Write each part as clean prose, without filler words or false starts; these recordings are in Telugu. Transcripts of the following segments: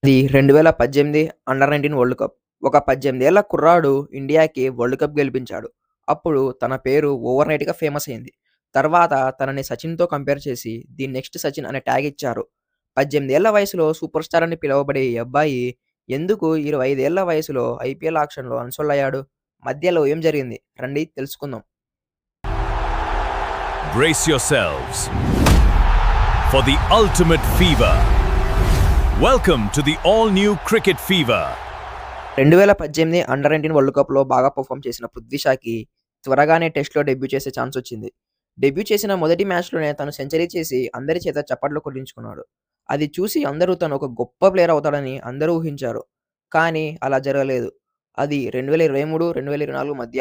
అది 2018 అండర్-19 వరల్డ్ కప్. ఒక 18 ఏళ్ల కుర్రాడు ఇండియాకి వరల్డ్ కప్ గెలిపించాడు. అప్పుడు తన పేరు ఓవర్‌నైట్‌గా ఫేమస్ అయింది. తర్వాత తనని సచిన్‌తో కంపేర్ చేసి ది నెక్స్ట్ సచిన్ అనే ట్యాగ్ ఇచ్చారు. 18 ఏళ్ల వయసులో సూపర్ స్టార్ అని పిలువబడే ఈ అబ్బాయి ఎందుకు 25 ఏళ్ల వయసులో ఐపీఎల్ ఆక్షన్‌లో అన్‌సోల్డ్ అయ్యాడు? మధ్యలో ఏం జరిగింది? రండి తెలుసుకుందాం. Brace yourselves for the ultimate fever. Welcome to the all-new Cricket Fever. 2018 under-19 world కప్‌లో బాగా పెర్ఫార్మ్ చేసిన పృథ్వీ షాకి త్వరగానే టెస్ట్‌లో డెబ్యూ చేసే ఛాన్స్ వచ్చింది. డెబ్యూ చేసిన మొదటి మ్యాచ్‌లోనే తను సెంచరీ చేసి అందరి చేత చప్పట్లు కొట్టించుకున్నాడు. అది చూసి అందరూ తను ఒక గొప్ప ప్లేయర్ అవుతాడని అందరూ ఊహించారు. కానీ అలా జరగలేదు. అది 2023, 2024 మధ్య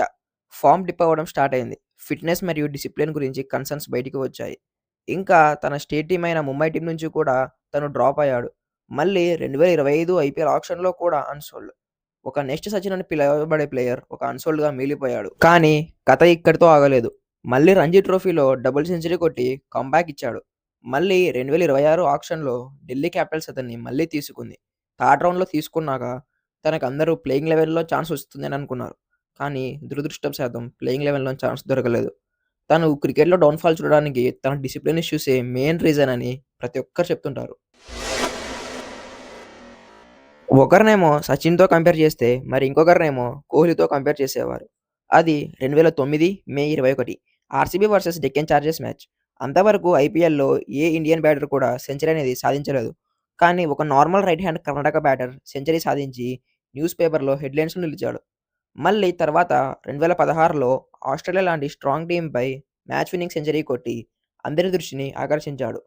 ఫార్మ్ డిప్ అవ్వడం స్టార్ట్ అయింది. ఫిట్‌నెస్ మరియు డిసిప్లిన్ గురించి కన్సర్న్స్ బయటికి వచ్చాయి. ఇంకా తన స్టేట్ టీమ్ అయిన ముంబై టీమ్ నుంచి కూడా తను డ్రాప్ అయ్యాడు. మళ్ళీ 2025 ఐపీఎల్ ఆక్షన్‌లో కూడా అన్‌సోల్డ్. ఒక నెక్స్ట్ సచిన్ అని పిలవబడే ప్లేయర్ ఒక అన్‌సోల్డ్‌గా మిగిలిపోయాడు. కానీ కథ ఇక్కడితో ఆగలేదు. మళ్ళీ రంజీ ట్రోఫీలో డబుల్ సెంచరీ కొట్టి కమ్‌బ్యాక్ ఇచ్చాడు. మళ్ళీ 2026 ఆక్షన్‌లో ఢిల్లీ క్యాపిటల్స్ అతన్ని మళ్ళీ తీసుకుంది. థర్డ్ రౌండ్‌లో తీసుకున్నాక తనకందరూ ప్లేయింగ్ 11లో ఛాన్స్ వస్తుందని అనుకున్నారు. కానీ దురదృష్టవశాతం ప్లేయింగ్ 11లో ఛాన్స్ దొరకలేదు. తను క్రికెట్‌లో డౌన్‌ఫాల్ చూడడానికి తన డిసిప్లిన్ ఇష్యూసే మెయిన్ రీజన్ అని ప్రతి ఒక్కరు చెప్తుంటారు. ఒకరినేమో సచిన్‌తో కంపేర్ చేస్తే, మరి ఇంకొకరినేమో కోహ్లీతో కంపేర్ చేసేవారు. అది 2009 మే 21 RCB versus Deccan chargers match. అంతవరకు ఐపీఎల్‌లో ఏ ఇండియన్ బ్యాటర్ కూడా సెంచరీ అనేది సాధించలేదు. కానీ ఒక normal right hand Karnataka batter century సాధించి న్యూస్ పేపర్‌లో హెడ్‌లైన్స్‌లో నిలిచాడు. మళ్ళీ తర్వాత 2016లో ఆస్ట్రేలియా లాంటి స్ట్రాంగ్ టీమ్‌పై మ్యాచ్ విన్నింగ్ సెంచరీ కొట్టి అందరి దృష్టిని ఆకర్షించాడు.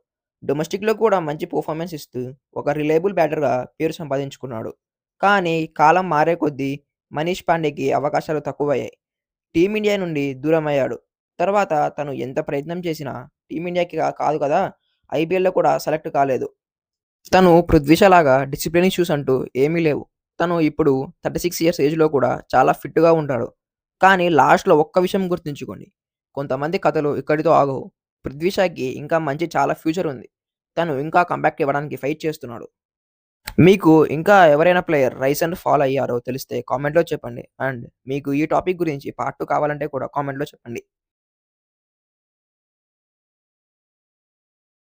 డొమెస్టిక్‌లో కూడా మంచి పెర్ఫార్మెన్స్ ఇస్తూ ఒక రిలయబుల్ బ్యాటర్‌గా పేరు సంపాదించుకున్నాడు. కానీ కాలం మారే కొద్దీ మనీష్ పాండేకి అవకాశాలు తక్కువయ్యాయి. టీమిండియా నుండి దూరమయ్యాడు. తర్వాత తను ఎంత ప్రయత్నం చేసినా టీమిండియాకి కాదు కదా! ఐపీఎల్‌లో కూడా సెలెక్ట్ కాలేదు. తను పృథ్వీ షా లాగా డిసిప్లిన్ ఇష్యూస్ అంటూ ఏమీ లేవు. తను ఇప్పుడు 36 ఇయర్స్ ఏజ్‌లో కూడా చాలా ఫిట్‌గా ఉంటాడు. కానీ లాస్ట్‌లో ఒక్క విషయం గుర్తుంచుకోండి. కొంతమంది కథలు ఇక్కడితో ఆగవు. పృథ్వీ షాకి ఇంకా మంచి చాలా ఫ్యూచర్ ఉంది. తను ఇంకా కమ్‌బ్యాక్ ఇవ్వడానికి ఫైట్ చేస్తున్నాడు. మీకు ఇంకా ఎవరైనా ప్లేయర్ రైజ్ అండ్ ఫాల్ అయ్యారో తెలిస్తే కామెంట్‌లో చెప్పండి. అండ్ మీకు ఈ టాపిక్ గురించి పార్ట్ 2 కావాలంటే కూడా కామెంట్‌లో చెప్పండి.